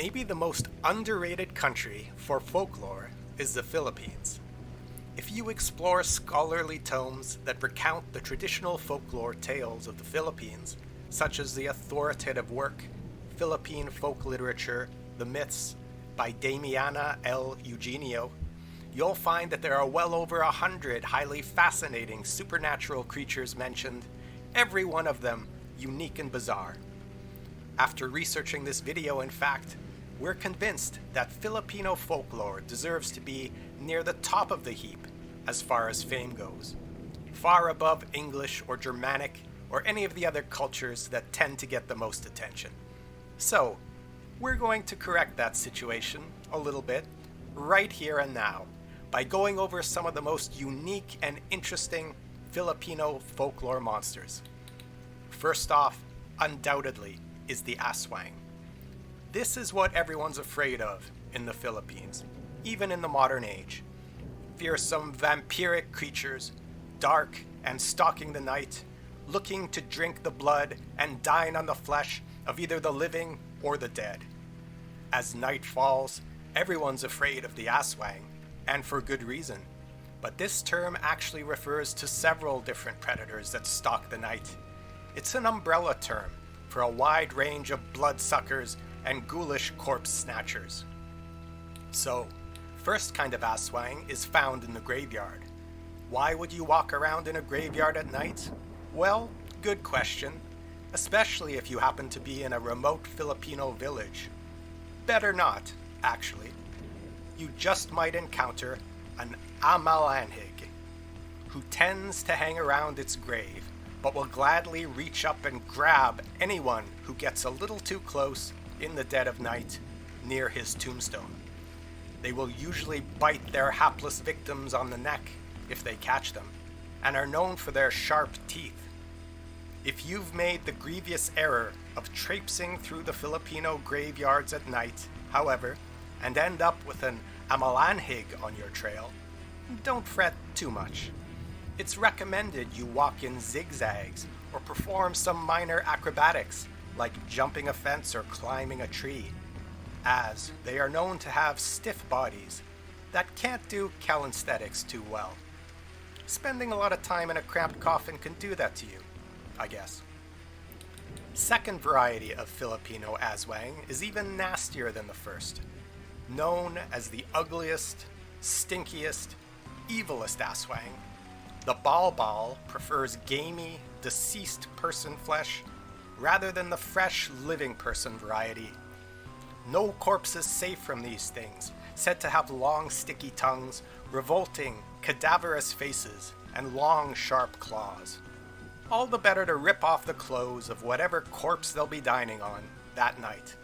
Maybe the most underrated country for folklore is the Philippines. If you explore scholarly tomes that recount the traditional folklore tales of the Philippines, such as the authoritative work Philippine Folk Literature, The Myths by Damiana L. Eugenio, you'll find that there are well over 100 highly fascinating supernatural creatures mentioned, every one of them unique and bizarre. After researching this video, in fact, we're convinced that Filipino folklore deserves to be near the top of the heap as far as fame goes, far above English or Germanic or any of the other cultures that tend to get the most attention. So, we're going to correct that situation a little bit right here and now by going over some of the most unique and interesting Filipino folklore monsters. First off, undoubtedly, is the aswang. This is what everyone's afraid of in the Philippines, even in the modern age. Fearsome vampiric creatures, dark and stalking the night, looking to drink the blood and dine on the flesh of either the living or the dead. As night falls, everyone's afraid of the aswang, and for good reason. But this term actually refers to several different predators that stalk the night. It's an umbrella term for a wide range of bloodsuckers and ghoulish corpse snatchers. So, first kind of aswang is found in the graveyard. Why would you walk around in a graveyard at night? Well, good question, especially if you happen to be in a remote Filipino village. Better not, actually. You just might encounter an amalanhig, who tends to hang around its grave, but will gladly reach up and grab anyone who gets a little too close in the dead of night near his tombstone. They will usually bite their hapless victims on the neck if they catch them, and are known for their sharp teeth. If you've made the grievous error of traipsing through the Filipino graveyards at night, however, and end up with an amalanhig on your trail, don't fret too much. It's recommended you walk in zigzags or perform some minor acrobatics like jumping a fence or climbing a tree, as they are known to have stiff bodies that can't do calisthenics too well. Spending a lot of time in a cramped coffin can do that to you, I guess. Second variety of Filipino aswang is even nastier than the first. Known as the ugliest, stinkiest, evilest aswang, the balbal prefers gamey, deceased person flesh rather than the fresh, living person variety. No corpse is safe from these things, said to have long, sticky tongues, revolting, cadaverous faces, and long, sharp claws. All the better to rip off the clothes of whatever corpse they'll be dining on that night.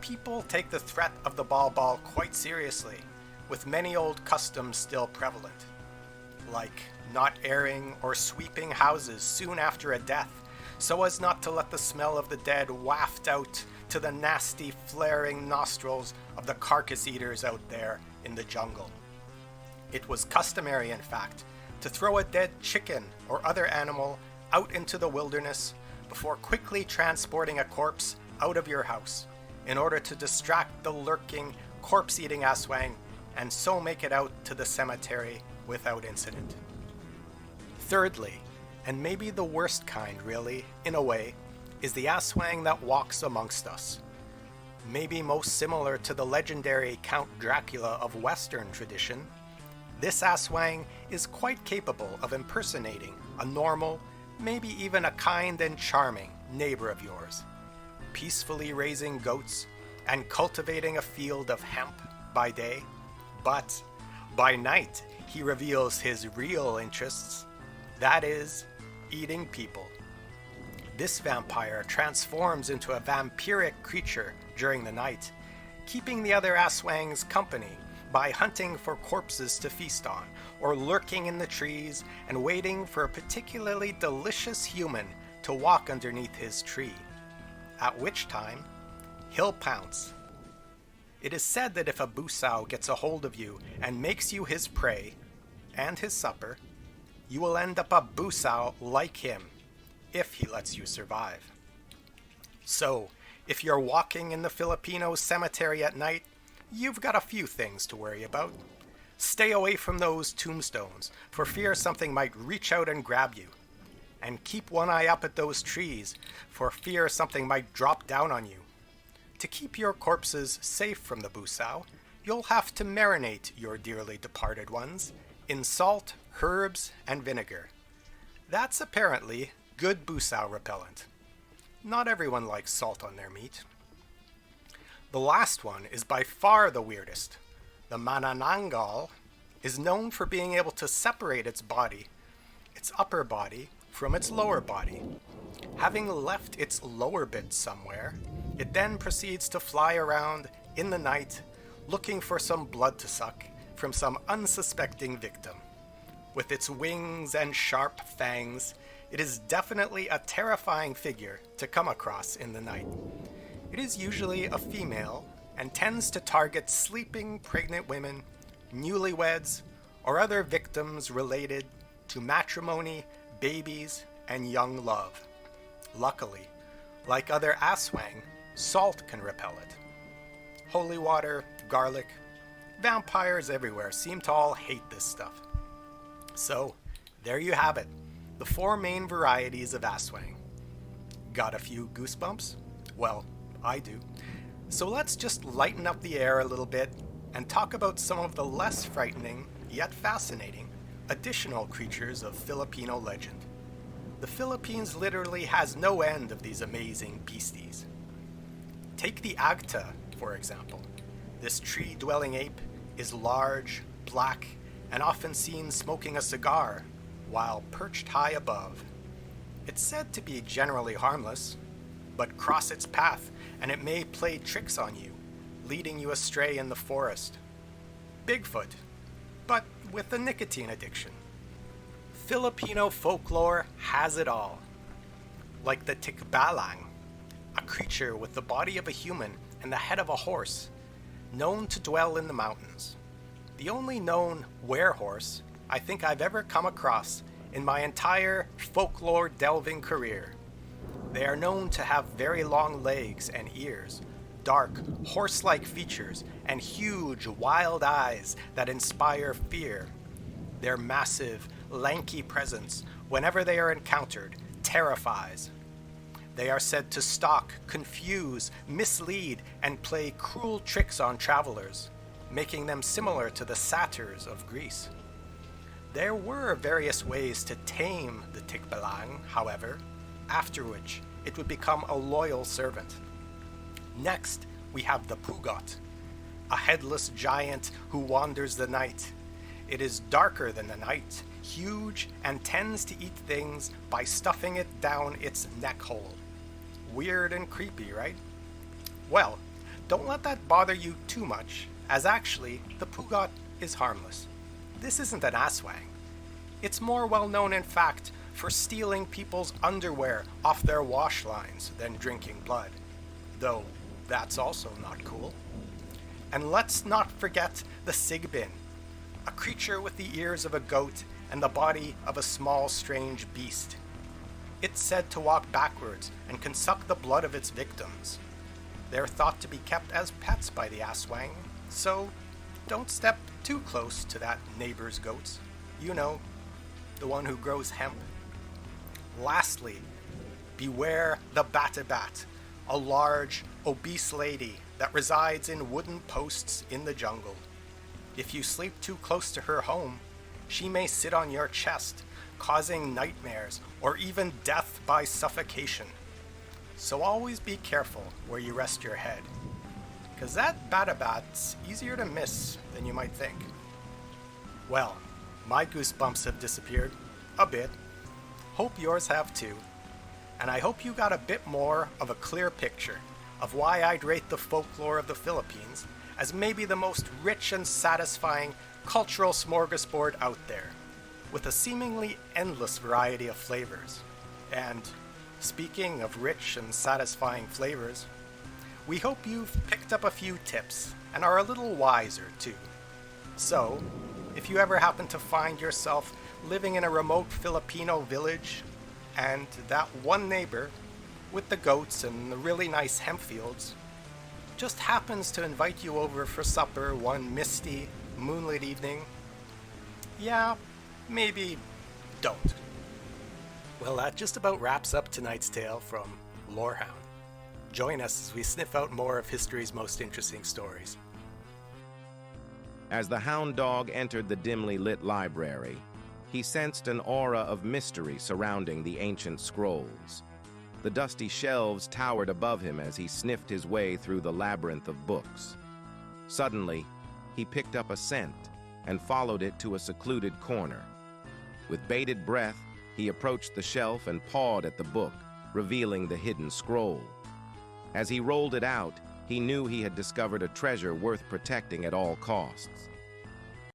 People take the threat of the balbal quite seriously, with many old customs still prevalent, like not airing or sweeping houses soon after a death, so as not to let the smell of the dead waft out to the nasty, flaring nostrils of the carcass eaters out there in the jungle. It was customary, in fact, to throw a dead chicken or other animal out into the wilderness before quickly transporting a corpse out of your house in order to distract the lurking, corpse-eating aswang and so make it out to the cemetery without incident. Thirdly, and maybe the worst kind really, in a way, is the aswang that walks amongst us. Maybe most similar to the legendary Count Dracula of Western tradition, this aswang is quite capable of impersonating a normal, maybe even a kind and charming neighbor of yours, peacefully raising goats and cultivating a field of hemp by day, but by night he reveals his real interests, that is, eating people. This vampire transforms into a vampiric creature during the night, keeping the other aswangs company by hunting for corpses to feast on, or lurking in the trees and waiting for a particularly delicious human to walk underneath his tree, at which time he'll pounce. It is said that if a busao gets a hold of you and makes you his prey and his supper, you will end up a busao like him, if he lets you survive. So, If you're walking in the Filipino cemetery at night, you've got a few things to worry about. Stay away from those tombstones, for fear something might reach out and grab you. And keep one eye up at those trees, for fear something might drop down on you. To keep your corpses safe from the busao, you'll have to marinate your dearly departed ones in salt, herbs, and vinegar. That's apparently good busao repellent. Not everyone likes salt on their meat. The last one is by far the weirdest. The manananggal is known for being able to separate its upper body, from its lower body. Having left its lower bit somewhere, it then proceeds to fly around in the night looking for some blood to suck from some unsuspecting victim. With its wings and sharp fangs, it is definitely a terrifying figure to come across in the night. It is usually a female and tends to target sleeping pregnant women, newlyweds, or other victims related to matrimony, babies, and young love. Luckily, like other aswang, salt can repel it. Holy water, garlic, vampires everywhere seem to all hate this stuff. So, there you have it, the 4 main varieties of aswang. Got a few goosebumps? Well, I do. So let's just lighten up the air a little bit and talk about some of the less frightening, yet fascinating, additional creatures of Filipino legend. The Philippines literally has no end of these amazing beasties. Take the agta, for example. This tree-dwelling ape is large, black, and often seen smoking a cigar while perched high above. It's said to be generally harmless, but cross its path and it may play tricks on you, leading you astray in the forest. Bigfoot, but with a nicotine addiction. Filipino folklore has it all. Like the tikbalang, a creature with the body of a human and the head of a horse, known to dwell in the mountains. The only known werehorse I think I've ever come across in my entire folklore delving career. They are known to have very long legs and ears, dark, horse-like features, and huge, wild eyes that inspire fear. Their massive, lanky presence, whenever they are encountered, terrifies. They are said to stalk, confuse, mislead, and play cruel tricks on travelers, making them similar to the satyrs of Greece. There were various ways to tame the tikbalang, however, after which it would become a loyal servant. Next, we have the pugot, a headless giant who wanders the night. It is darker than the night, huge, and tends to eat things by stuffing it down its neck hole. Weird and creepy, right? Well, don't let that bother you too much, as actually, the pugot is harmless. This isn't an aswang. It's more well known, in fact, for stealing people's underwear off their wash lines than drinking blood. Though, that's also not cool. And let's not forget the sigbin, a creature with the ears of a goat and the body of a small, strange beast. It's said to walk backwards and can suck the blood of its victims. They're thought to be kept as pets by the aswang, so don't step too close to that neighbor's goats. You know, the one who grows hemp. Lastly, beware the batabat, a large, obese lady that resides in wooden posts in the jungle. If you sleep too close to her home, she may sit on your chest, causing nightmares or even death by suffocation. So always be careful where you rest your head, because that batabat's easier to miss than you might think. Well, my goosebumps have disappeared, a bit. Hope yours have too. And I hope you got a bit more of a clear picture of why I'd rate the folklore of the Philippines as maybe the most rich and satisfying cultural smorgasbord out there, with a seemingly endless variety of flavors. And speaking of rich and satisfying flavors, we hope you've picked up a few tips and are a little wiser too. So, if you ever happen to find yourself living in a remote Filipino village and that one neighbor with the goats and the really nice hemp fields, just happens to invite you over for supper one misty, moonlit evening, yeah, maybe don't. Well, that just about wraps up tonight's tale from Lorehound. Join us as we sniff out more of history's most interesting stories. As the hound dog entered the dimly lit library, he sensed an aura of mystery surrounding the ancient scrolls. The dusty shelves towered above him as he sniffed his way through the labyrinth of books. Suddenly, he picked up a scent and followed it to a secluded corner. With bated breath, he approached the shelf and pawed at the book, revealing the hidden scroll. As he rolled it out, he knew he had discovered a treasure worth protecting at all costs.